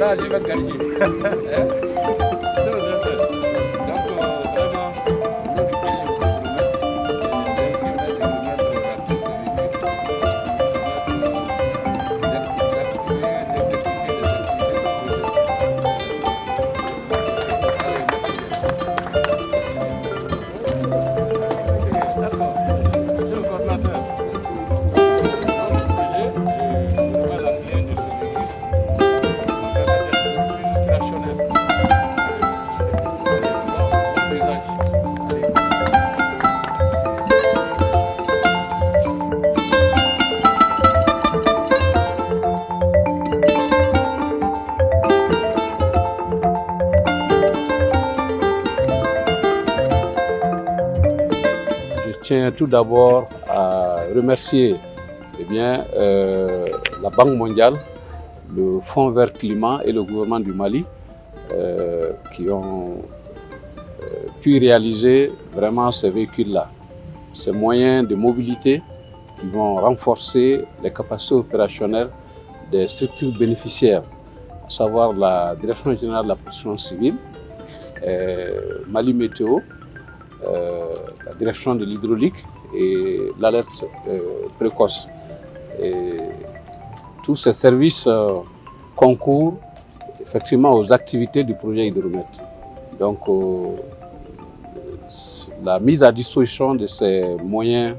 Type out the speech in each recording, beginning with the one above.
là, je vais gagner. Je tiens tout d'abord à remercier la Banque mondiale, le Fonds vert climat et le gouvernement du Mali qui ont pu réaliser vraiment ces véhicules-là, ces moyens de mobilité qui vont renforcer les capacités opérationnelles des structures bénéficiaires, à savoir la Direction générale de la protection civile, Mali Météo, la direction de l'hydraulique et l'alerte précoce. Et tous ces services concourent effectivement aux activités du projet Hydromet. Donc la mise à disposition de ces moyens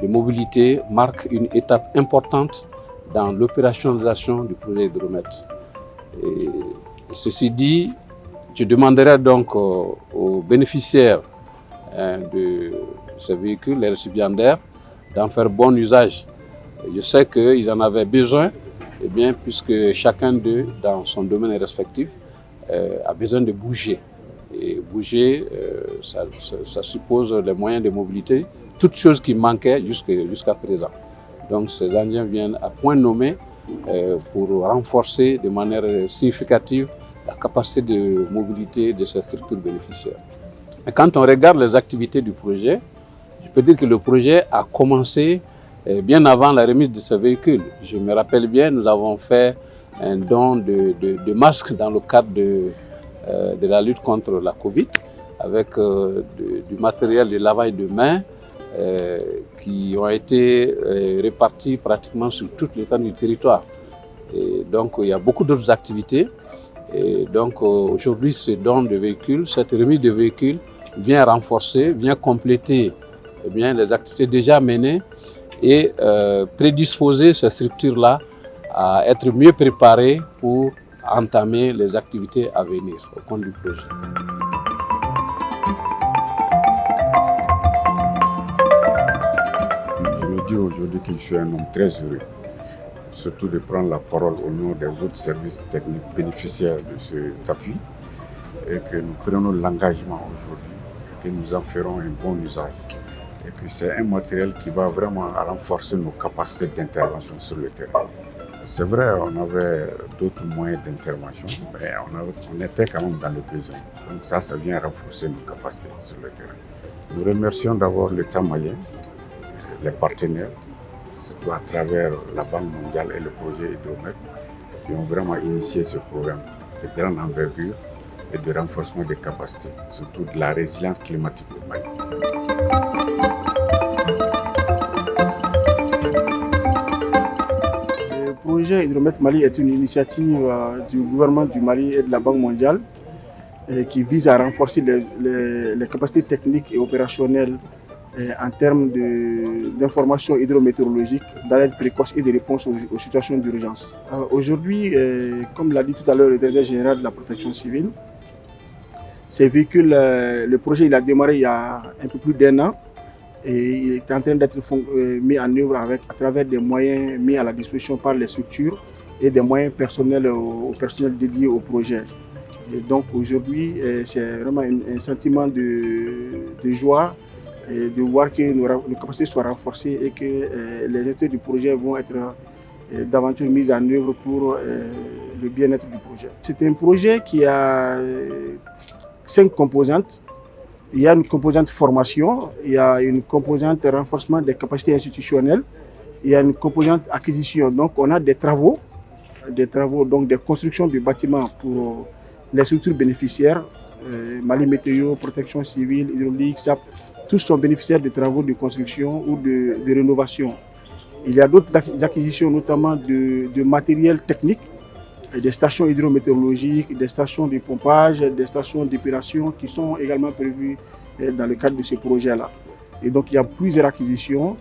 de mobilité marque une étape importante dans l'opérationnalisation du projet Hydromet. Et ceci dit, je demanderai donc aux bénéficiaires de ces véhicules, les récipiendaires, d'en faire bon usage. Je sais qu'ils en avaient besoin, puisque chacun d'eux, dans son domaine respectif, a besoin de bouger. Et bouger, ça suppose les moyens de mobilité, toutes choses qui manquaient jusqu'à présent. Donc ces engins viennent à point nommé pour renforcer de manière significative la capacité de mobilité de ces structures bénéficiaires. Et quand on regarde les activités du projet, je peux dire que le projet a commencé bien avant la remise de ces véhicules. Je me rappelle bien, nous avons fait un don de masques dans le cadre de la lutte contre la Covid, avec du matériel de lavage de mains qui ont été répartis pratiquement sur toute l'étendue du territoire. Et donc il y a beaucoup d'autres activités. Et donc aujourd'hui, ce don de véhicules, cette remise de véhicules vient renforcer, vient compléter les activités déjà menées et prédisposer ces structures-là à être mieux préparées pour entamer les activités à venir au compte du projet. Je me dis aujourd'hui que je suis un homme très heureux, surtout de prendre la parole au nom des autres services techniques bénéficiaires de cet appui et que nous prenons l'engagement aujourd'hui que nous en ferons un bon usage et que c'est un matériel qui va vraiment renforcer nos capacités d'intervention sur le terrain. C'est vrai, on avait d'autres moyens d'intervention, mais on était quand même dans le besoin. Donc ça vient renforcer nos capacités sur le terrain. Nous remercions d'abord l'État malien, les partenaires, surtout à travers la Banque mondiale et le projet Hydromet, qui ont vraiment initié ce programme de grande envergure et de renforcement des capacités, surtout de la résilience climatique au Mali. Le projet Hydromet Mali est une initiative du gouvernement du Mali et de la Banque mondiale qui vise à renforcer les capacités techniques et opérationnelles en termes d'information hydrométéorologique, d'alerte précoce et de réponse aux situations d'urgence. Aujourd'hui, comme l'a dit tout à l'heure le directeur général de la protection civile, ces véhicules, le projet il a démarré il y a un peu plus d'1 an et il est en train d'être mis en œuvre à travers des moyens mis à la disposition par les structures et des moyens personnels au personnel dédié au projet. Et donc aujourd'hui, c'est vraiment un sentiment de joie et de voir que nos capacités soient renforcées et que les acteurs du projet vont être davantage mis en œuvre pour le bien-être du projet. C'est un projet qui a 5 composantes. Il y a une composante formation, il y a une composante renforcement des capacités institutionnelles, il y a une composante acquisition. Donc on a des travaux des travaux, donc des constructions de bâtiments pour les structures bénéficiaires, Mali Météo, Protection Civile, Hydraulique, SAP, tous sont bénéficiaires de travaux de construction ou de rénovation. Il y a d'autres acquisitions, notamment de matériel technique, des stations hydrométéorologiques, des stations de pompage, des stations d'épuration qui sont également prévues dans le cadre de ce projet-là. Et donc il y a plusieurs acquisitions.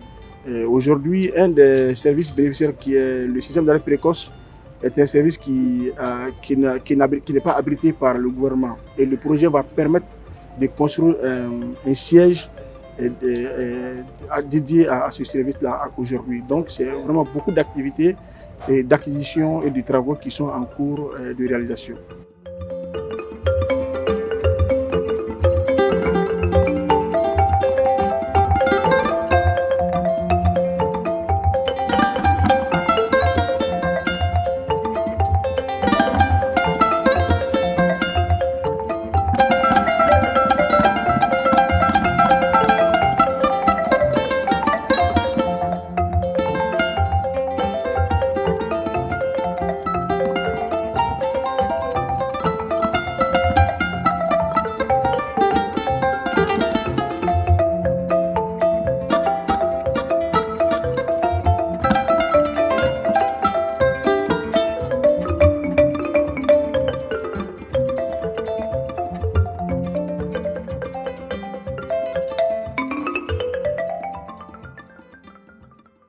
Aujourd'hui, un des services bénéficiaires qui est le système d'alerte précoce est un service qui n'est pas habilité par le gouvernement. Et le projet va permettre de construire un siège dédié à ce service-là aujourd'hui. Donc c'est vraiment beaucoup d'activités, d'acquisitions et de travaux qui sont en cours de réalisation.